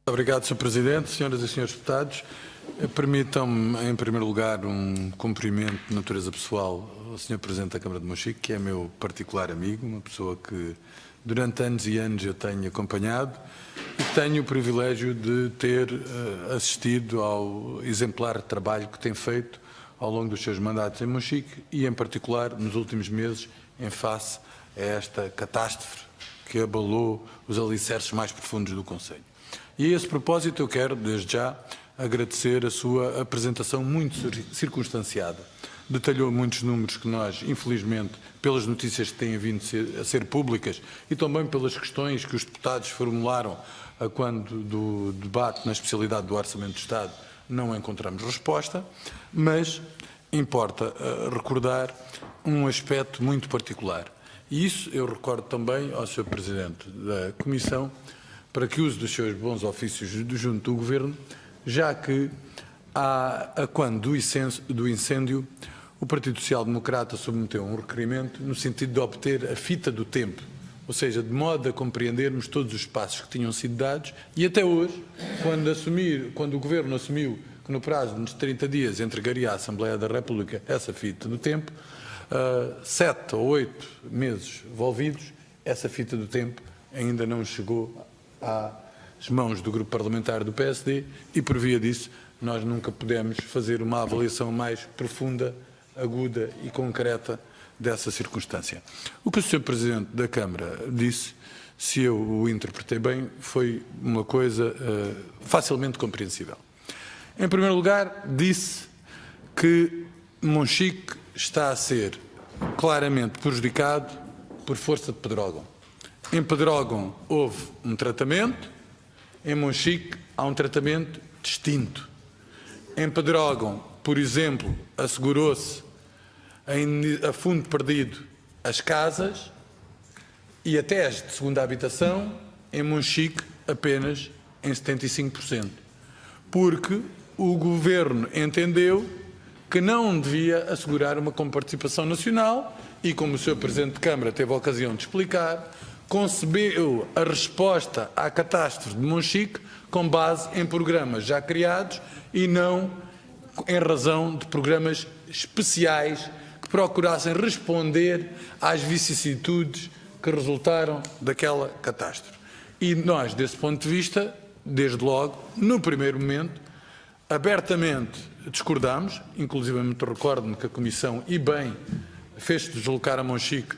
Obrigado, Sr. Presidente. Senhoras e senhores deputados, permitam-me, em primeiro lugar, um cumprimento de natureza pessoal ao Sr. Presidente da Câmara de Monchique, que é meu particular amigo, uma pessoa que durante anos e anos eu tenho acompanhado e tenho o privilégio de ter assistido ao exemplar trabalho que tem feito ao longo dos seus mandatos em Monchique e, em particular, nos últimos meses, em face a esta catástrofe que abalou os alicerces mais profundos do Conselho. E a esse propósito eu quero, desde já, agradecer a sua apresentação muito circunstanciada. Detalhou muitos números que nós, infelizmente, pelas notícias que têm vindo a ser públicas e também pelas questões que os deputados formularam quando do debate na especialidade do Orçamento do Estado, não encontramos resposta, mas importa recordar um aspecto muito particular. E isso eu recordo também ao Sr. Presidente da Comissão, para que use dos seus bons ofícios junto do Governo, já que, quando do incêndio, o Partido Social Democrata submeteu um requerimento no sentido de obter a fita do tempo, ou seja, de modo a compreendermos todos os passos que tinham sido dados e até hoje, quando o Governo assumiu que no prazo de 30 dias entregaria à Assembleia da República essa fita do tempo, 7 ou 8 meses envolvidos, essa fita do tempo ainda não chegou às mãos do grupo parlamentar do PSD e, por via disso, nós nunca pudemos fazer uma avaliação mais profunda, aguda e concreta dessa circunstância. O que o Sr. Presidente da Câmara disse, se eu o interpretei bem, foi uma coisa facilmente compreensível. Em primeiro lugar, disse que Monchique está a ser claramente prejudicado por força de Pedrógão. Em Pedrógão houve um tratamento, em Monchique há um tratamento distinto. Em Pedrógão, por exemplo, assegurou-se a fundo perdido as casas e até as de segunda habitação, em Monchique apenas em 75%. Porque o Governo entendeu que não devia assegurar uma comparticipação nacional e, como o Sr. Presidente de Câmara teve a ocasião de explicar, concebeu a resposta à catástrofe de Monchique com base em programas já criados e não em razão de programas especiais que procurassem responder às vicissitudes que resultaram daquela catástrofe. E nós, desse ponto de vista, desde logo, no primeiro momento, abertamente discordamos, inclusivamente recordo-me que a Comissão, e bem, fez-se deslocar a Monchique,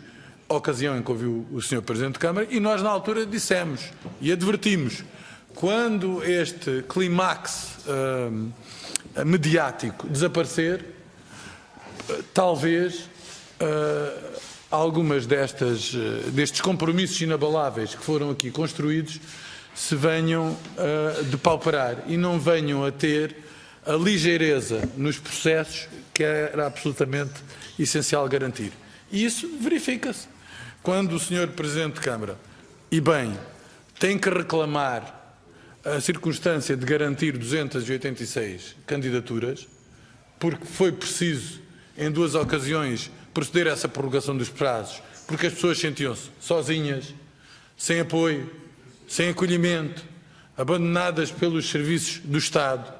a ocasião em que ouviu o Sr. Presidente de Câmara, e nós na altura dissemos e advertimos, quando este clímax mediático desaparecer, talvez algumas destes compromissos inabaláveis que foram aqui construídos se venham a depauperar e não venham a ter a ligeireza nos processos que era absolutamente essencial garantir. E isso verifica-se. Quando o Sr. Presidente de Câmara, e bem, tem que reclamar a circunstância de garantir 286 candidaturas, porque foi preciso, em 2 ocasiões, proceder a essa prorrogação dos prazos, porque as pessoas sentiam-se sozinhas, sem apoio, sem acolhimento, abandonadas pelos serviços do Estado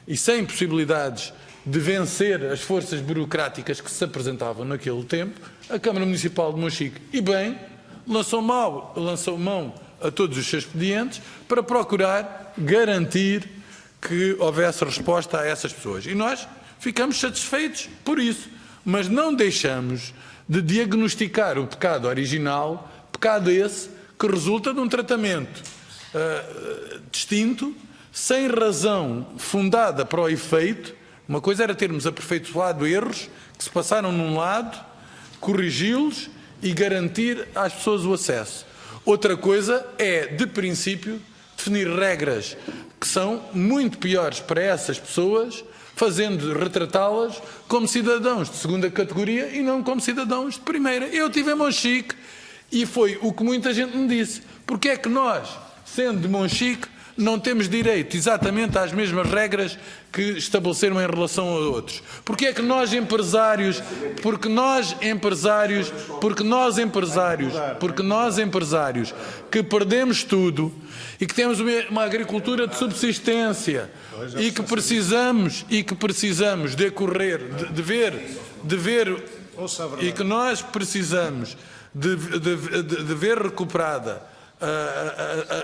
e sem possibilidades de vencer as forças burocráticas que se apresentavam naquele tempo, a Câmara Municipal de Monchique, e bem, lançou mão a todos os seus expedientes para procurar garantir que houvesse resposta a essas pessoas. E nós ficamos satisfeitos por isso, mas não deixamos de diagnosticar o pecado original, pecado esse que resulta de um tratamento distinto, sem razão fundada para o efeito. Uma coisa era termos aperfeiçoado erros que se passaram num lado, corrigi-los e garantir às pessoas o acesso. Outra coisa é, de princípio, definir regras que são muito piores para essas pessoas, retratá-las como cidadãos de segunda categoria e não como cidadãos de primeira. Eu estive em Monchique e foi o que muita gente me disse. Porque é que nós, sendo de Monchique, não temos direito exatamente às mesmas regras que estabeleceram em relação a outros? Porque é que nós empresários, que perdemos tudo e que temos uma agricultura de subsistência e que precisamos e que nós precisamos de ver recuperada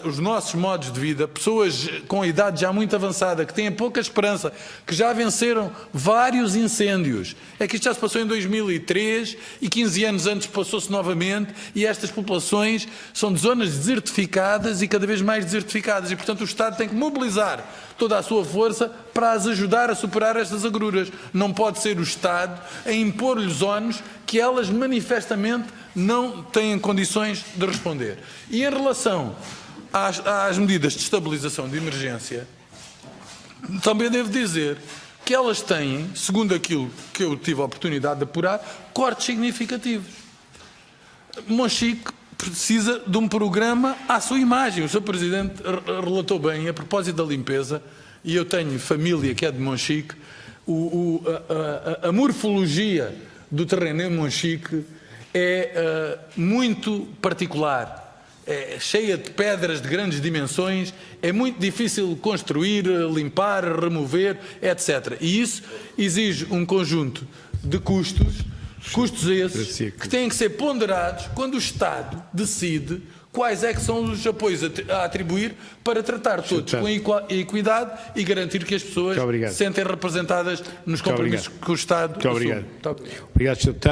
os nossos modos de vida, pessoas com idade já muito avançada, que têm pouca esperança, que já venceram vários incêndios. É que isto já se passou em 2003 e 15 anos antes passou-se novamente, e estas populações são de zonas desertificadas e cada vez mais desertificadas, e portanto o Estado tem que mobilizar toda a sua força para as ajudar a superar estas agruras. Não pode ser o Estado a impor-lhes ónus que elas manifestamente não têm condições de responder. E em relação às medidas de estabilização de emergência, também devo dizer que elas têm, segundo aquilo que eu tive a oportunidade de apurar, cortes significativos. Monchique precisa de um programa à sua imagem. O Sr. Presidente relatou bem, a propósito da limpeza, e eu tenho família que é de Monchique, a morfologia do terreno em Monchique é muito particular, é cheia de pedras de grandes dimensões, é muito difícil construir, limpar, remover, etc. E isso exige um conjunto de custos esses que têm que ser ponderados quando o Estado decide quais é que são os apoios a atribuir para tratar todos com equidade e garantir que as pessoas se sentem representadas nos compromissos que o Estado assume. Muito obrigado. Obrigado, Sr. Deputado.